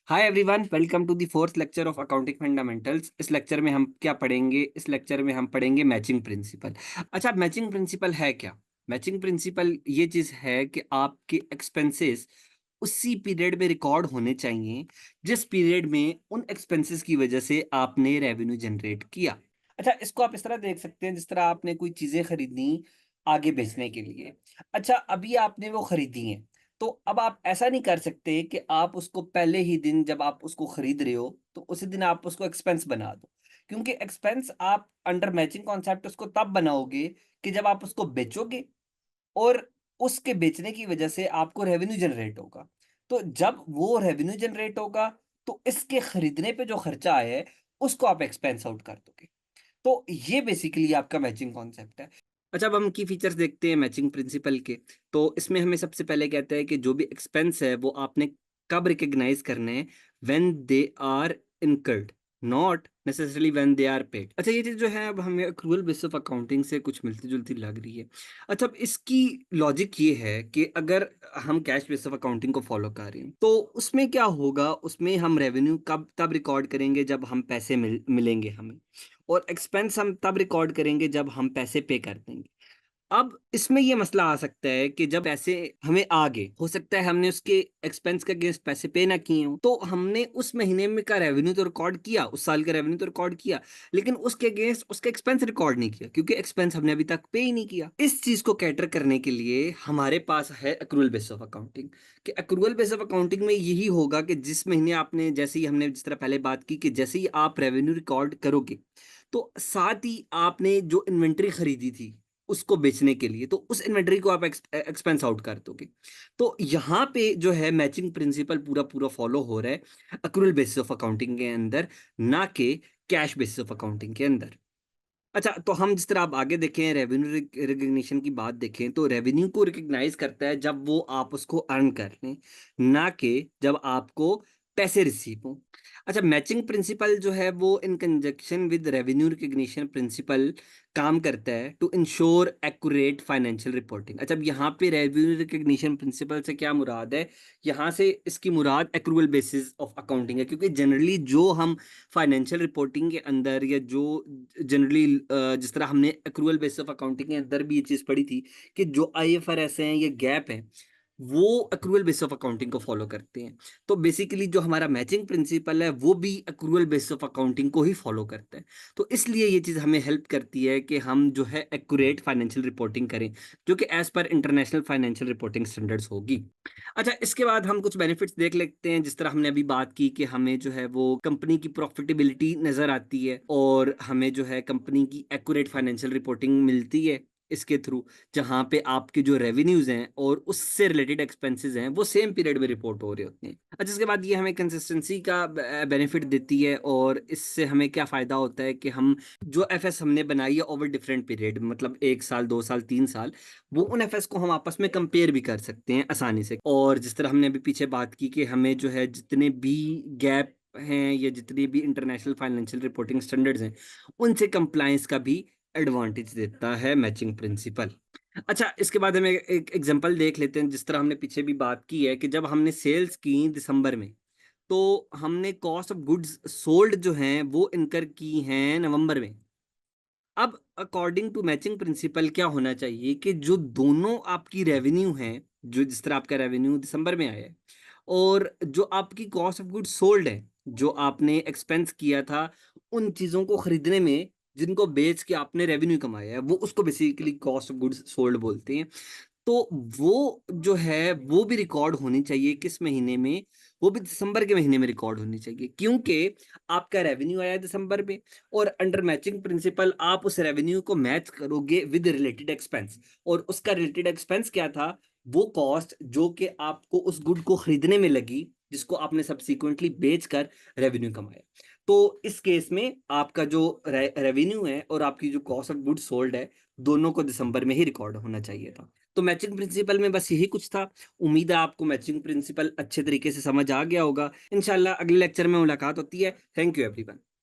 Hi everyone, welcome to the fourth lecture of accounting fundamentals. इस lecture में हम क्या पढ़ेंगे? इस लेक्चर में हम पढ़ेंगे मैचिंग प्रिंसिपल। अच्छा, मैचिंग प्रिंसिपल है क्या? मैचिंग प्रिंसिपल ये चीज है कि आपके एक्सपेंसेस उसी पीरियड में रिकॉर्ड होने चाहिए जिस पीरियड में उन एक्सपेंसेस की वजह से आपने रेवेन्यू जनरेट किया। अच्छा, इसको आप इस तरह देख सकते हैं जिस तरह आपने कोई चीजें खरीदनी आगे बेचने के लिए। अच्छा, अभी आपने वो खरीदी हैं, तो अब आप ऐसा नहीं कर सकते कि आप उसको पहले ही दिन जब आप उसको खरीद रहे हो तो उसी दिन आप उसको एक्सपेंस बना दो। क्योंकि एक्सपेंस आप अंडर मैचिंग कॉन्सेप्ट उसको तब बनाओगे कि जब आप उसको बेचोगे और उसके बेचने की वजह से आपको रेवेन्यू जनरेट होगा। तो जब वो रेवेन्यू जनरेट होगा तो इसके खरीदने पे जो खर्चा आया है उसको आप एक्सपेंस आउट कर दोगे। तो ये बेसिकली आपका मैचिंग कॉन्सेप्ट है। अच्छा, अब हम की फीचर्स देखते हैं मैचिंग प्रिंसिपल के। तो इसमें हमें सबसे पहले कहता है कि जो भी एक्सपेंस है वो आपने कब रिकॉग्नाइज करने हैं, when they are incurred, not necessarily when they are paid. अच्छा, ये चीज जो है अब हमें एक्रूअल बेसिस ऑफ अकाउंटिंग से कुछ मिलती जुलती लग रही है। अच्छा, अब इसकी लॉजिक ये है कि अगर हम कैश बेसिस ऑफ अकाउंटिंग को फॉलो कर रहे हैं तो उसमें क्या होगा, उसमें हम रेवेन्यू कब तब रिकॉर्ड करेंगे जब हम पैसे मिलेंगे हमें, और एक्सपेंस हम तब रिकॉर्ड करेंगे जब हम पैसे पे कर देंगे। अब इसमें ये मसला आ सकता है कि जब पैसे हमें आ गए, हो सकता है हमने उसके एक्सपेंस के अगेंस्ट पैसे पे ना किए हो, तो हमने उस महीने में का रेवेन्यू तो रिकॉर्ड किया, उस साल का रेवेन्यू तो रिकॉर्ड किया, लेकिन उसके अगेंस्ट उसका एक्सपेंस रिकॉर्ड नहीं किया क्योंकि एक्सपेंस हमने अभी तक पे ही नहीं किया। इस चीज को कैटर करने के लिए हमारे पास है एक्रूअल बेसिस ऑफ अकाउंटिंग। कि एक्रूअल बेसिस ऑफ अकाउंटिंग में यही होगा कि जिस महीने आपने, जैसे ही हमने जिस तरह पहले बात की कि जैसे ही आप रेवेन्यू रिकॉर्ड करोगे तो साथ ही आपने जो इन्वेंट्री खरीदी थी उसको बेचने के लिए, तो उस इन्वेंट्री को आप एक्सपेंस आउट कर दोगे। तो यहाँ पे जो है मैचिंग प्रिंसिपल पूरा पूरा फॉलो हो रहा है एक्रूअल बेसिस ऑफ अकाउंटिंग के अंदर, ना कि कैश बेसिस ऑफ अकाउंटिंग के अंदर। अच्छा, तो हम जिस तरह आप आगे देखें, रेवेन्यू रिकग्निशन की बात देखें तो रेवेन्यू को रिकग्नाइज करता है जब वो आप उसको अर्न कर लें, ना कि जब आपको पैसे रिसीव हो। अच्छा, मैचिंग प्रिंसिपल जो है वो in conjunction with revenue recognition principle काम करता है to ensure accurate financial reporting. अच्छा, अब यहाँ पे रेवेन्यू रिकग्निशन प्रिंसिपल से क्या मुराद है? यहाँ से इसकी मुराद एक्रूअल बेसिस ऑफ अकाउंटिंग है, क्योंकि जनरली जो हम फाइनेंशियल रिपोर्टिंग के अंदर, या जो जनरली जिस तरह हमने एक्रूअल बेसिस ऑफ अकाउंटिंग के अंदर भी ये चीज़ पढ़ी थी कि जो आईएफआरएस हैं या गैप है वो एक्रूअल बेसिस ऑफ अकाउंटिंग को फॉलो करते हैं। तो बेसिकली जो हमारा मैचिंग प्रिंसिपल है वो भी एक्रूअल बेसिस ऑफ अकाउंटिंग को ही फॉलो करता है। तो इसलिए ये चीज़ हमें हेल्प करती है कि हम जो है एक्यूरेट फाइनेंशियल रिपोर्टिंग करें, जो कि as per international financial reporting standards होगी। अच्छा, इसके बाद हम कुछ बेनिफिट्स देख लेते हैं। जिस तरह हमने अभी बात की कि हमें जो है वो कंपनी की प्रॉफिटेबिलिटी नजर आती है और हमें जो है कंपनी की एक्यूरेट फाइनेंशियल रिपोर्टिंग मिलती है इसके थ्रू, जहां पे आपके जो रेवेन्यूज हैं और उससे रिलेटेड एक्सपेंसेस हैं वो सेम पीरियड में रिपोर्ट हो रहे होते हैं। अच्छा, इसके बाद ये हमें कंसिस्टेंसी का बेनिफिट देती है, और इससे हमें क्या फायदा होता है कि हम जो एफएस हमने बनाई है ओवर डिफरेंट पीरियड, मतलब 1 साल, 2 साल, 3 साल, वो उन एफएस को हम आपस में कंपेयर भी कर सकते हैं आसानी से। और जिस तरह हमने अभी पीछे बात की कि हमें जो है जितने भी गैप हैं या जितने भी इंटरनेशनल फाइनेंशियल रिपोर्टिंग स्टैंडर्ड्स हैं उनसे कंप्लायंस का भी एडवांटेज देता है मैचिंग प्रिंसिपल। अच्छा, इसके बाद हमें एक एग्जांपल देख लेते हैं। जिस तरह हमने पीछे भी बात की है कि जब हमने सेल्स की दिसंबर में, तो हमने कॉस्ट ऑफ गुड्स सोल्ड जो हैं वो इनकर की हैं नवंबर में। अब अकॉर्डिंग टू मैचिंग प्रिंसिपल क्या होना चाहिए कि जो दोनों आपकी रेवेन्यू है, जो जिस तरह आपका रेवेन्यू दिसंबर में आया है और जो आपकी कॉस्ट ऑफ गुड्स सोल्ड है, जो आपने एक्सपेंस किया था उन चीज़ों को खरीदने में जिनको बेच के आपने रेवेन्यू कमाया है, वो उसको basically cost of goods sold बोलते हैं। तो वो जो है वो भी रिकॉर्ड होनी चाहिए किस महीने में? वो भी दिसंबर के महीने में रिकॉर्ड होनी चाहिए, क्योंकि आपका रेवेन्यू आया दिसंबर में और अंडर मैचिंग प्रिंसिपल आप उस रेवेन्यू को मैच करोगे विद रिलेटेड एक्सपेंस, और उसका रिलेटेड एक्सपेंस क्या था? वो कॉस्ट जो कि आपको उस गुड को खरीदने में लगी, जिसको आपने सब्सिक्वेंटली बेचकर रेवेन्यू कमाया। तो इस केस में आपका जो रेवेन्यू है और आपकी जो कॉस्ट ऑफ गुड सोल्ड है, दोनों को दिसंबर में ही रिकॉर्ड होना चाहिए था। तो मैचिंग प्रिंसिपल में बस यही कुछ था। उम्मीद है आपको मैचिंग प्रिंसिपल अच्छे तरीके से समझ आ गया होगा। इंशाल्लाह अगले लेक्चर में मुलाकात होती है। Thank you everyone.